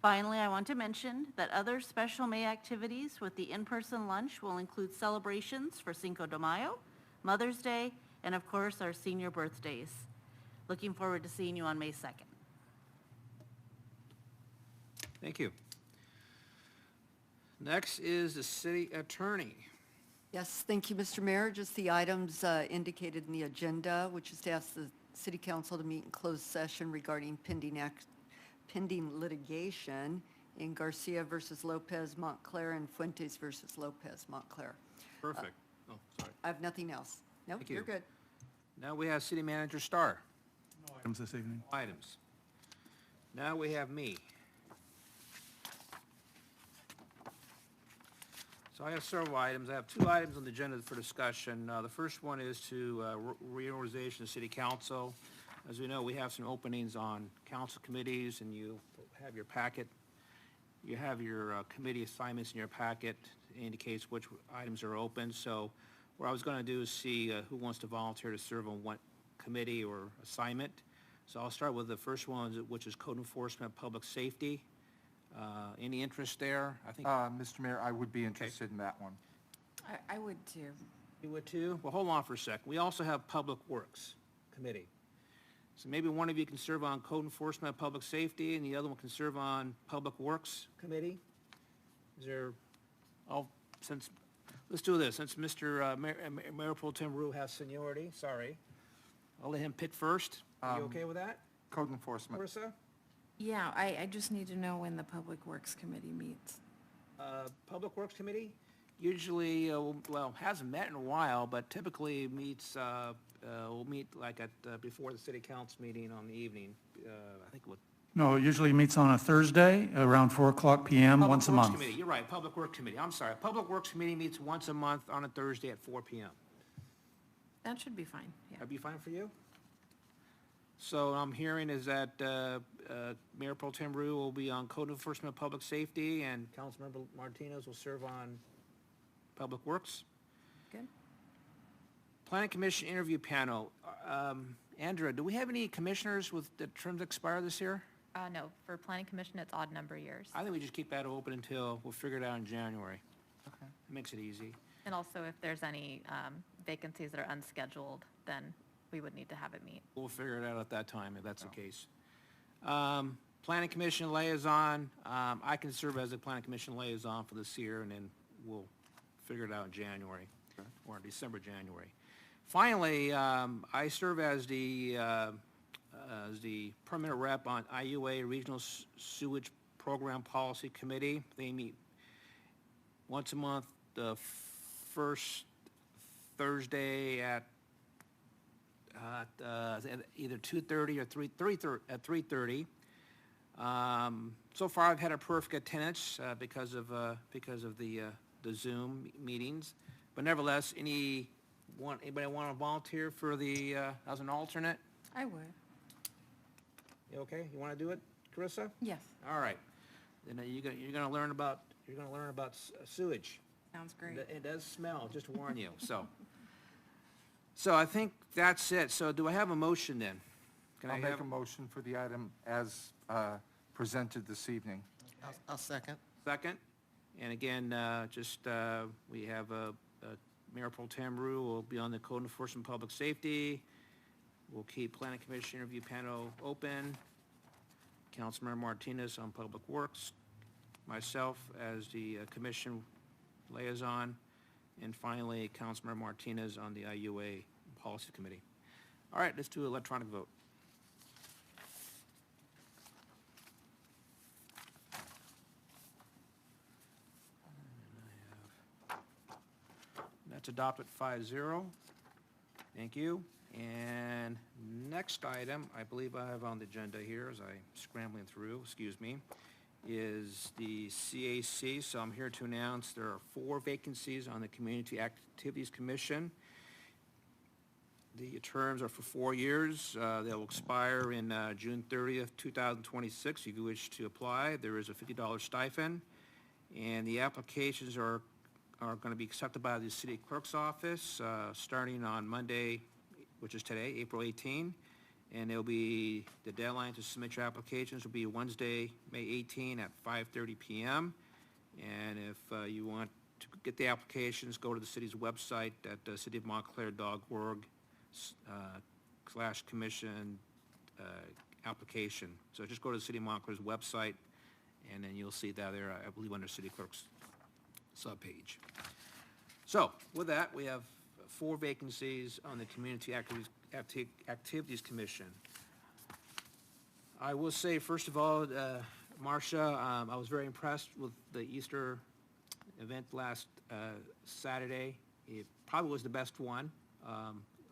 Finally, I want to mention that other special May activities with the in-person lunch will include celebrations for Cinco de Mayo, Mother's Day, and of course, our senior birthdays. Looking forward to seeing you on May 2nd. Thank you. Next is the city attorney. Yes, thank you, Mr. Mayor. Just the items indicated in the agenda, which is to ask the City Council to meet in closed session regarding pending litigation in Garcia versus Lopez Montclair and Fuentes versus Lopez Montclair. Perfect. Oh, sorry. I have nothing else. No, Thank you. you're good. Now we have City Manager Starr. No items this evening. Items. Now we have me. So I have several items. I have 2 items on the agenda for discussion. The first one is to reorganization of City Council. As we know, we have some openings on council committees, and you have your packet. You have your committee assignments in your packet. It indicates which items are open. So what I was going to do is see who wants to volunteer to serve on what committee or assignment. So I'll start with the first one, which is Code Enforcement, Public Safety. Any interest there? I think. Mr. Mayor, I would be interested in that one. I would too. You would too? Well, hold on for a second. We also have Public Works Committee. So maybe one of you can serve on Code Enforcement, Public Safety, and the other one can serve on Public Works Committee. Is there, let's do this. Since Mr. Mayor Pro Tem Rue has seniority, sorry, I'll let him pick first. Are you okay with that? Code Enforcement. Marissa? Yeah, I just need to know when the Public Works Committee meets. Public Works Committee usually, well, hasn't met in a while, but typically meets, will meet like at, before the city council meeting on the evening. I think what. No, it usually meets on a Thursday around 4:00 p.m. once a month. Public Works Committee, you're right, Public Works Committee, I'm sorry. Public Works Committee meets once a month on a Thursday at 4 p.m. That should be fine, yeah. That'd be fine for you? So I'm hearing is that Mayor Pro Tem Rue will be on Code Enforcement, Public Safety, and Councilmember Martinez will serve on Public Works. Good. Planning Commission interview panel. Andrea, do we have any commissioners with the terms expire this year? No, for Planning Commission, it's odd number years. I think we just keep that open until we'll figure it out in January. Okay. It makes it easy. And also, if there's any vacancies that are unscheduled, then we would need to have it meet. We'll figure it out at that time, if that's the case. Planning Commission liaison, I can serve as a Planning Commission liaison for this year, and then we'll figure it out in January, or in December, January. Finally, I serve as the permanent rep on IUA Regional Sewage Program Policy Committee. They meet once a month, the first Thursday at either 2:30 or 3:30. So far, I've had a perfect attendance because of the Zoom meetings. But nevertheless, any Anybody want to volunteer for the, as an alternate? I would. You okay? You want to do it, Carissa? Yes. All right. Then you're gonna learn about sewage. Sounds great. It does smell, just to warn you, so. So I think that's it. So do I have a motion then? Can I I'll have? make a motion for the item as presented this evening. I'll second. Second? And again, we have Mayor Pro Tem Rue will be on the Code Enforcement Public Safety. We'll keep Planning Commission interview panel open. Councilmember Martinez on Public Works. Myself as the Commission Liaison. And finally, Councilmember Martinez on the IUA Policy Committee. All right, let's do an electronic vote. That's adopted 5-0. Thank you. And next item, I believe I have on the agenda here as I'm scrambling through, excuse me, is the CAC. So I'm here to announce there are 4 vacancies on the Community Activities Commission. The terms are for 4 years. They'll expire in June 30th, 2026. If you wish to apply, there is a $50 stipend. And the applications are going to be accepted by the city clerk's office starting on Monday, which is today, April 18. And the deadline to submit your applications will be Wednesday, May 18 at 5:30 p.m. And if you want to get the applications, go to the city's website at cityofmontclair.org /commission application. So just go to the City of Montclair's website, and then you'll see that there, I believe, under City Clerk's subpage. So with that, we have 4 vacancies on the Community Activities Commission. I will say, first of all, Marcia, I was very impressed with the Easter event last Saturday. It probably was the best one.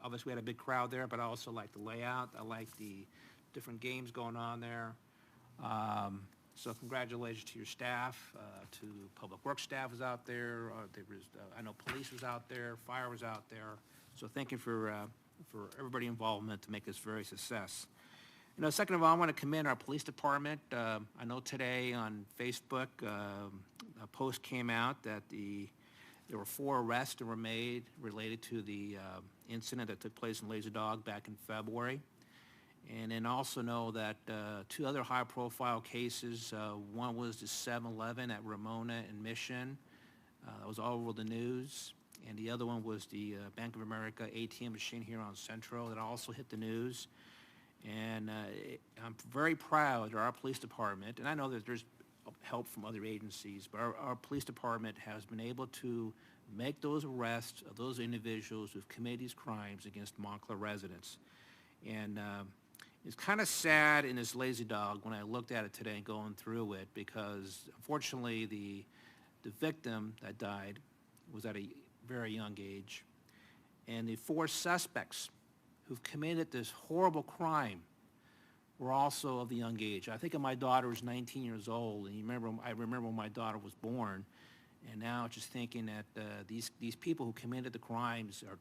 Obviously, we had a big crowd there, but I also liked the layout. I liked the different games going on there. So congratulations to your staff, to Public Works staff was out there. I know police was out there, fire was out there. So thank you for everybody involvement to make this very success. Second of all, I want to commend our police department. I know today on Facebook, a post came out that there were 4 arrests that were made related to the incident that took place in Lazy Dog back in February. And then also know that 2 other high-profile cases, one was the 7-Eleven at Ramona and Mission. That was all over the news. And the other one was the Bank of America ATM machine here on Central that also hit the news. And I'm very proud of our police department, and I know that there's help from other agencies, but our police department has been able to make those arrests of those individuals who've committed these crimes against Montclair residents. And it's kind of sad in this Lazy Dog when I looked at it today and going through it, because unfortunately the victim that died was at a very young age, and the 4 suspects who've committed this horrible crime were also of the young age. I think my daughter was 19 years old, and I remember when my daughter was born, and now just thinking that these people who committed the crimes are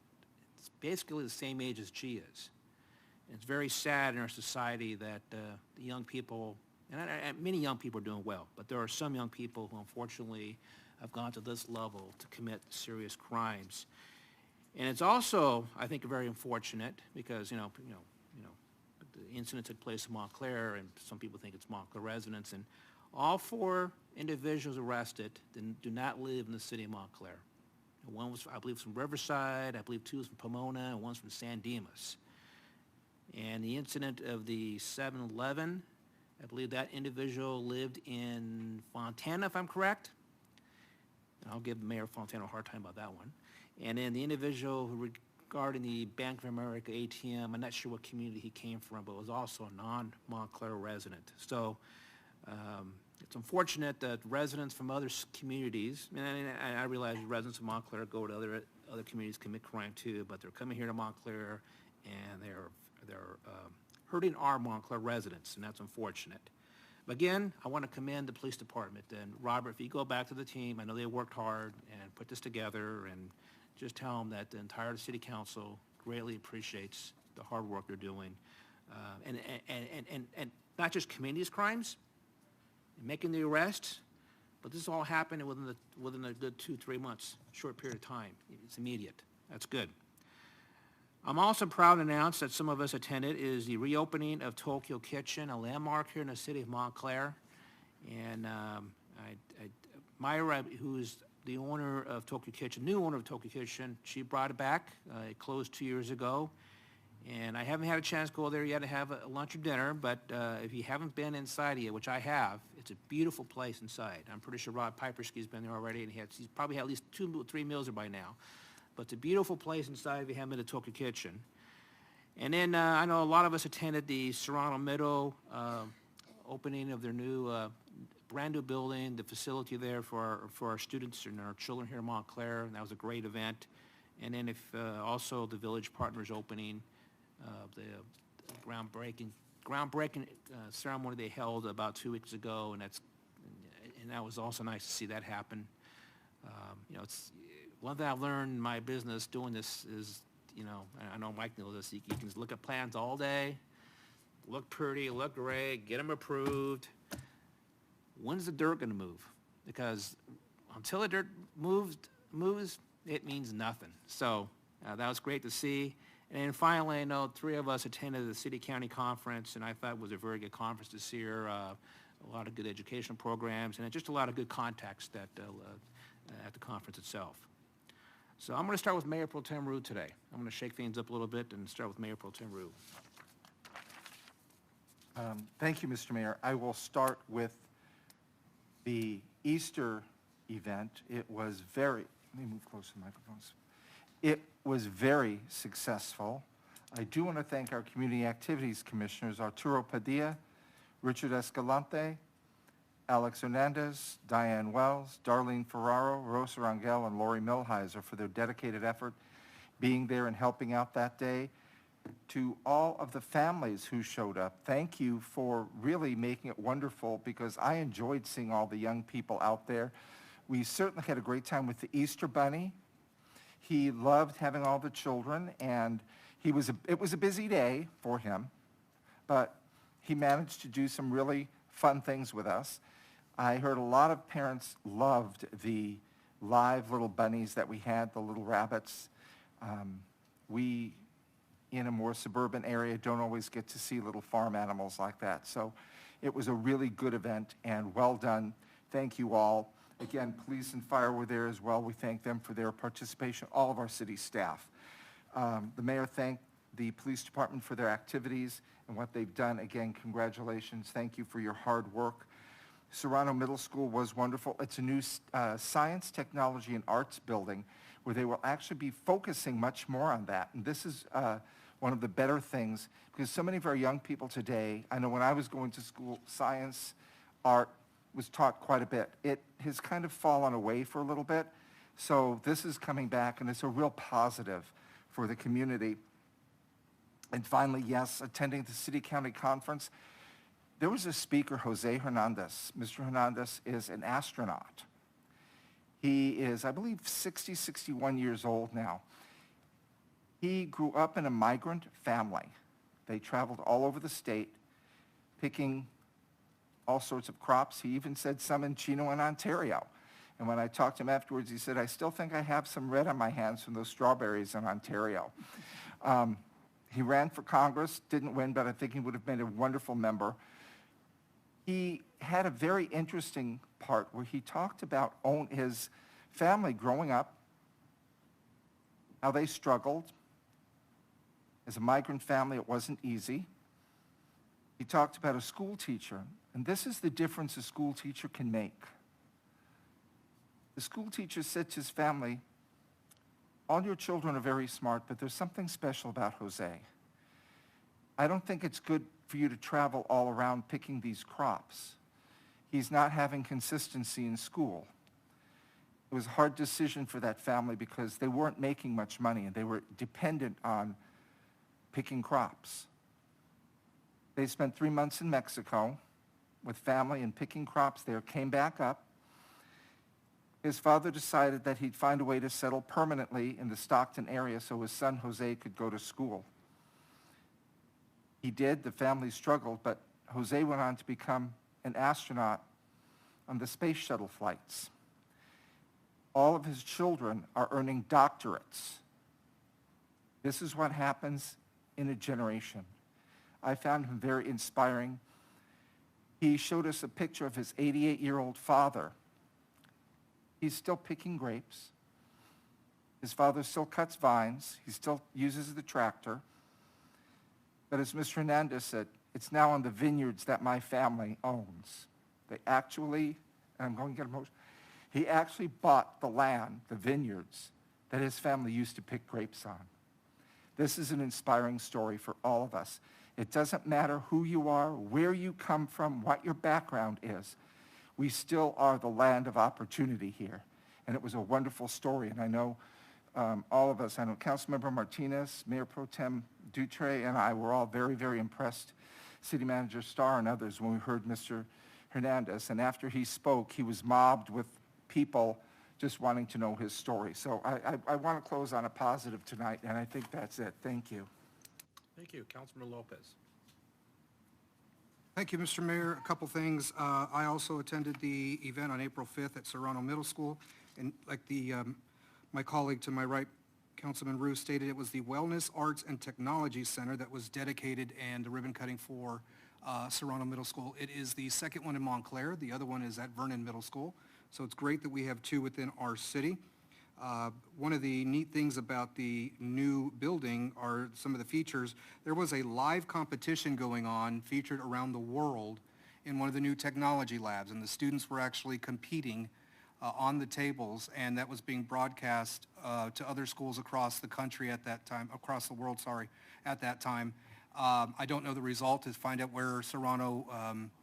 basically the same age as she is. And it's very sad in our society that the young people, and many young people are doing well, but there are some young people who unfortunately have gone to this level to commit serious crimes. And it's also, I think, very unfortunate because, the incident took place in Montclair, and some people think it's Montclair residents, and all 4 individuals arrested do not live in the city of Montclair. One was, I believe, from Riverside, I believe 2 was from Pomona, and one's from San Dimas. And the incident of the 7-Eleven, I believe that individual lived in Fontana, if I'm correct. And I'll give Mayor Fontana a hard time about that one. And then the individual who regarding the Bank of America ATM, I'm not sure what community he came from, but was also a non-Montclair resident. So it's unfortunate that residents from other communities, and I realize residents of Montclair go to other communities, commit crime too, but they're coming here to Montclair and they're hurting our Montclair residents, and that's unfortunate. But again, I want to commend the police department. And Robert, if you go back to the team, I know they worked hard and put this together, and just tell them that the entire city council greatly appreciates the hard work they're doing. And not just committing these crimes, and making the arrests, but this all happened within a good 2-3 months, short period of time. It's immediate. That's good. I'm also proud to announce that some of us attended is the reopening of Tokyo Kitchen, a landmark here in the city of Montclair. And Myra, who is the owner of Tokyo Kitchen, new owner of Tokyo Kitchen, she brought it back. It closed 2 years ago. And I haven't had a chance to go there yet to have a lunch or dinner, but if you haven't been inside yet, which I have, it's a beautiful place inside. I'm pretty sure Rod Piperski's been there already, and he's probably had at least 2 or 3 meals there by now. But it's a beautiful place inside if you haven't been to Tokyo Kitchen. And then I know a lot of us attended the Serrano Middle opening of their new, brand new building, the facility there for our students and our children here in Montclair, and that was a great event. And then also the Village Partners opening, the groundbreaking ceremony they held about 2 weeks ago, and that was also nice to see that happen. It's one thing I've learned in my business doing this is, I know Mike knows this, you can look at plans all day, look pretty, look great, get them approved. When's the dirt going to move? Because until the dirt moves, it means nothing. So that was great to see. And then finally, I know 3 of us attended the city-county conference, and I thought it was a very good conference this year. A lot of good educational programs, and just a lot of good context at the conference itself. So I'm going to start with Mayor Pro Tem Rue today. I'm going to shake things up a little bit and start with Mayor Pro Tem Rue. Thank you, Mr. Mayor. I will start with the Easter event. It was let me move closer to the microphones. It was very successful. I do want to thank our Community Activities Commissioners, Arturo Padilla, Richard Escalante, Alex Hernandez, Diane Wells, Darlene Ferraro, Rosa Rangel, and Lori Milheiser for their dedicated effort being there and helping out that day. To all of the families who showed up, thank you for really making it wonderful, because I enjoyed seeing all the young people out there. We certainly had a great time with the Easter Bunny. He loved having all the children, and it was a busy day for him, but he managed to do some really fun things with us. I heard a lot of parents loved the live little bunnies that we had, the little rabbits. We, in a more suburban area, don't always get to see little farm animals like that. So it was a really good event and well done. Thank you all. Again, police and fire were there as well. We thank them for their participation, all of our city staff. The mayor thanked the police department for their activities and what they've done. Again, congratulations. Thank you for your hard work. Serrano Middle School was wonderful. It's a new science, technology, and arts building where they will actually be focusing much more on that. And this is one of the better things, because so many of our young people today, I know when I was going to school, science, art was taught quite a bit. It has kind of fallen away for a little bit. So this is coming back, and it's a real positive for the community. And finally, yes, attending the city-county conference, there was a speaker, Jose Hernandez. Mr. Hernandez is an astronaut. He is, I believe, 61 years old now. He grew up in a migrant family. They traveled all over the state, picking all sorts of crops. He even said some in Chino and Ontario. And when I talked to him afterwards, he said, I still think I have some red on my hands from those strawberries in Ontario. He ran for Congress, didn't win, but I think he would have been a wonderful member. He had a very interesting part where he talked about his family growing up, how they struggled. As a migrant family, it wasn't easy. He talked about a school teacher, and this is the difference a school teacher can make. The school teacher said to his family, all your children are very smart, but there's something special about Jose. I don't think it's good for you to travel all around picking these crops. He's not having consistency in school. It was a hard decision for that family because they weren't making much money and they were dependent on picking crops. They spent 3 months in Mexico with family and picking crops there, came back up. his father decided that he'd find a way to settle permanently in the Stockton area so his son Jose could go to school. He did. The family struggled, but Jose went on to become an astronaut on the space shuttle flights. All of his children are earning doctorates. This is what happens in a generation. I found him very inspiring. He showed us a picture of his 88-year-old father. He's still picking grapes. His father still cuts vines. He still uses the tractor. But as Mr. Hernandez said, it's now on the vineyards that my family owns. They actually, and I'm going to get emotional, he actually bought the land, the vineyards, that his family used to pick grapes on. This is an inspiring story for all of us. It doesn't matter who you are, where you come from, what your background is. We still are the land of opportunity here. And it was a wonderful story. And I know all of us, I know Councilmember Martinez, Mayor Pro Tem Dutre, and I were all very, very impressed, City Manager Starr and others, when we heard Mr. Hernandez. And after he spoke, he was mobbed with people just wanting to know his story. So I want to close on a positive tonight, and I think that's it. Thank you. Thank you. Councilman Lopez. Thank you, Mr. Mayor. A couple things. I also attended the event on April 5th at Serrano Middle School, and like my colleague to my right, Councilman Roos, stated, it was the Wellness, Arts, and Technology Center that was dedicated and the ribbon cutting for Serrano Middle School. It is the second one in Montclair. The other one is at Vernon Middle School. So it's great that we have two within our city. One of the neat things about the new building are some of the features. There was a live competition going on featured around the world in one of the new technology labs, and the students were actually competing on the tables, and that was being broadcast to other schools across the country at that time, across the world, sorry, at that time. I don't know the result to find out where Serrano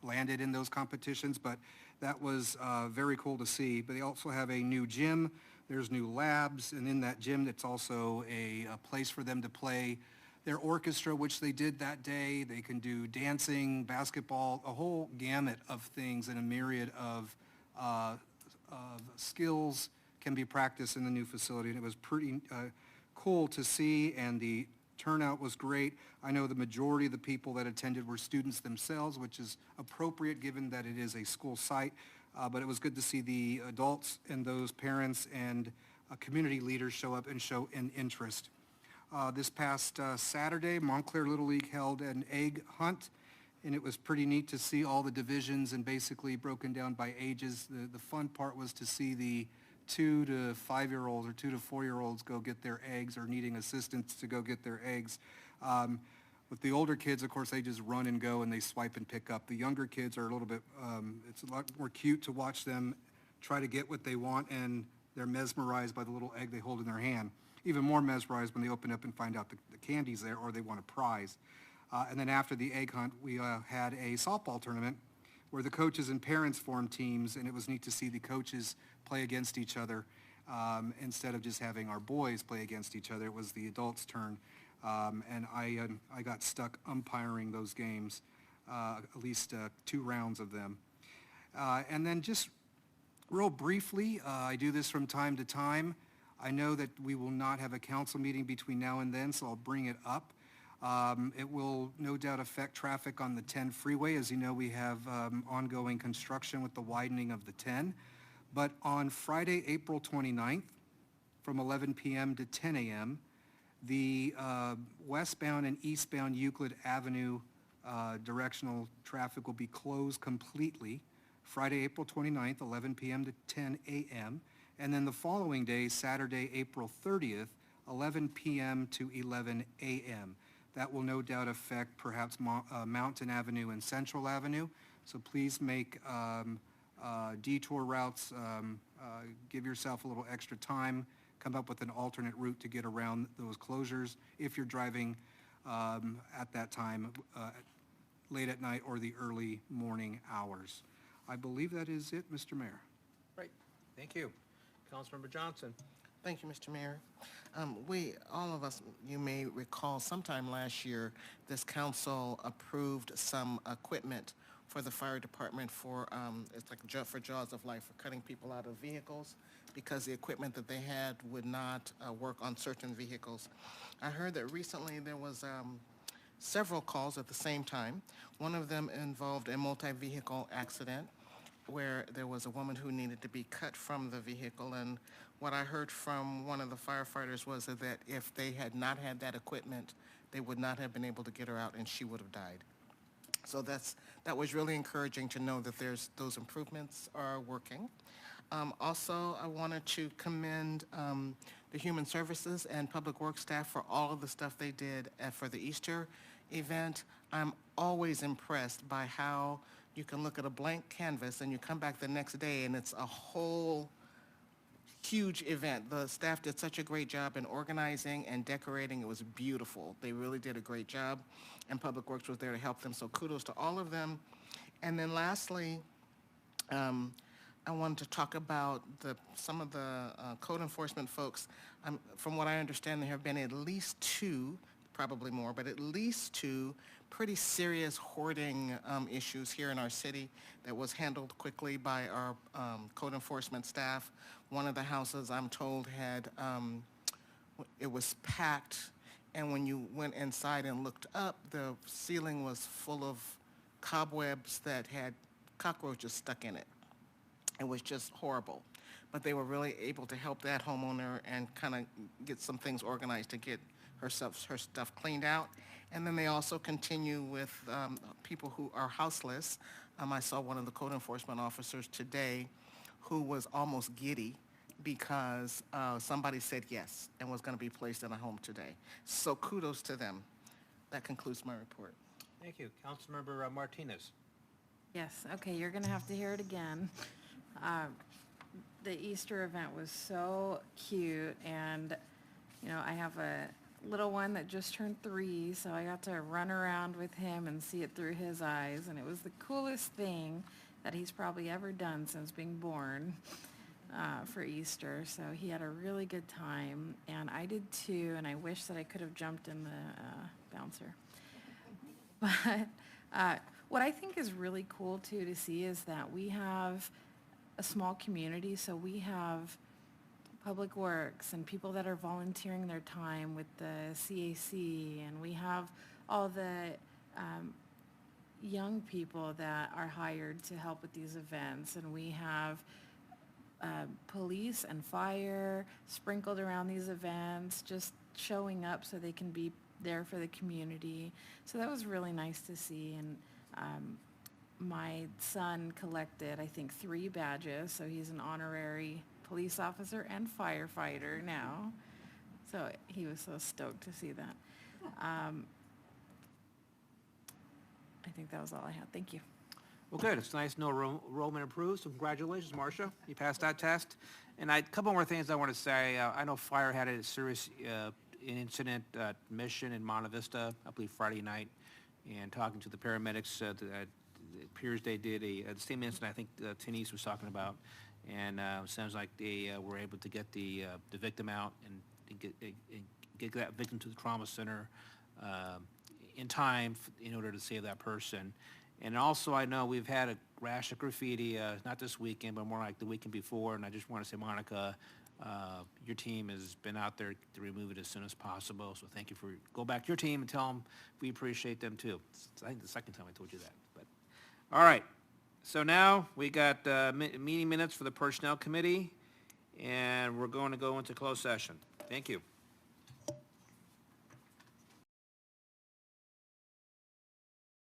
landed in those competitions, but that was very cool to see. But they also have a new gym, there's new labs, and in that gym it's also a place for them to play their orchestra, which they did that day. They can do dancing, basketball, a whole gamut of things, and a myriad of skills can be practiced in the new facility. And it was pretty cool to see, and the turnout was great. I know the majority of the people that attended were students themselves, which is appropriate given that it is a school site. But it was good to see the adults and those parents and community leaders show up and show an interest. This past Saturday, Montclair Little League held an egg hunt, and it was pretty neat to see all the divisions and basically broken down by ages. The fun part was to see the 2 to 5-year-olds or 2 to 4-year-olds go get their eggs or needing assistance to go get their eggs. With the older kids, of course, they just run and go and they swipe and pick up. The younger kids are a little bit, it's a lot more cute to watch them try to get what they want, and they're mesmerized by the little egg they hold in their hand. Even more mesmerized when they open up and find out the candy's there or they want a prize. And then after the egg hunt, we had a softball tournament where the coaches and parents formed teams, and it was neat to see the coaches play against each other. Instead of just having our boys play against each other, it was the adults' turn. And I got stuck umpiring those games, at least 2 rounds of them. And then just real briefly, I do this from time to time. I know that we will not have a council meeting between now and then, so I'll bring it up. It will no doubt affect traffic on the 10 freeway. As you know, we have ongoing construction with the widening of the 10. But on Friday, April 29th, from 11 p.m. to 10 a.m., the westbound and eastbound Euclid Avenue directional traffic will be closed completely. Friday, April 29th, 11 p.m. to 10 a.m. And then the following day, Saturday, April 30th, 11 p.m. to 11 a.m. That will no doubt affect perhaps Mountain Avenue and Central Avenue. So please make detour routes, give yourself a little extra time, come up with an alternate route to get around those closures if you're driving at that time, late at night or the early morning hours. I believe that is it, Mr. Mayor. Great. Thank you. Councilmember Johnson. Thank you, Mr. Mayor. All of us, you may recall, sometime last year, this council approved some equipment for the fire department for, it's like for Jaws of Life, for cutting people out of vehicles because the equipment that they had would not work on certain vehicles. I heard that recently there was several calls at the same time. One of them involved a multi-vehicle accident where there was a woman who needed to be cut from the vehicle, and what I heard from one of the firefighters was that if they had not had that equipment, they would not have been able to get her out and she would have died. So that was really encouraging to know that those improvements are working. Also, I wanted to commend the Human Services and Public Works staff for all of the stuff they did for the Easter event. I'm always impressed by how you can look at a blank canvas and you come back the next day and it's a whole huge event. The staff did such a great job in organizing and decorating. It was beautiful. They really did a great job, and Public Works was there to help them, so kudos to all of them. And then lastly, I wanted to talk about some of the code enforcement folks. From what I understand, there have been at least 2, probably more, but at least 2 pretty serious hoarding issues here in our city that was handled quickly by our code enforcement staff. One of the houses, I'm told, had, it was packed, and when you went inside and looked up, the ceiling was full of cobwebs that had cockroaches stuck in it. It was just horrible. But they were really able to help that homeowner and kind of get some things organized to get her stuff cleaned out. And then they also continue with people who are houseless. I saw one of the code enforcement officers today who was almost giddy because somebody said yes and was going to be placed in a home today. So kudos to them. That concludes my report. Thank you. Councilmember Martinez. Yes, okay, you're gonna have to hear it again. The Easter event was so cute, and, you know, I have a little one that just turned 3, so I got to run around with him and see it through his eyes, and it was the coolest thing that he's probably ever done since being born for Easter. So he had a really good time, and I did too, and I wish that I could have jumped in the bouncer. But what I think is really cool too to see is that we have a small community, so we have Public Works and people that are volunteering their time with the CAC, and we have all the young people that are hired to help with these events, and we have police and fire sprinkled around these events, just showing up so they can be there for the community. So that was really nice to see, and my son collected, I think, 3 badges, so he's an honorary police officer and firefighter now. So he was so stoked to see that. I think that was all I had. Thank you. Well, good. It's nice to know enrollment improves, so congratulations, Marcia. You passed that test. And a couple more things I want to say. I know fire had a serious incident mission in Monte Vista, I believe Friday night, and talking to the paramedics, it appears they did the same incident I think Denise was talking about, and sounds like they were able to get the victim out and get that victim to the trauma center in time in order to save that person. And also, I know we've had a rash of graffiti, not this weekend, but more like the weekend before, and I just want to say, Monica, your team has been out there to remove it as soon as possible, so thank you for, go back to your team and tell them we appreciate them too. It's, I think the second time I told you that, but, all right. So now we got meeting minutes for the Personnel Committee, and we're going to go into closed session. Thank you.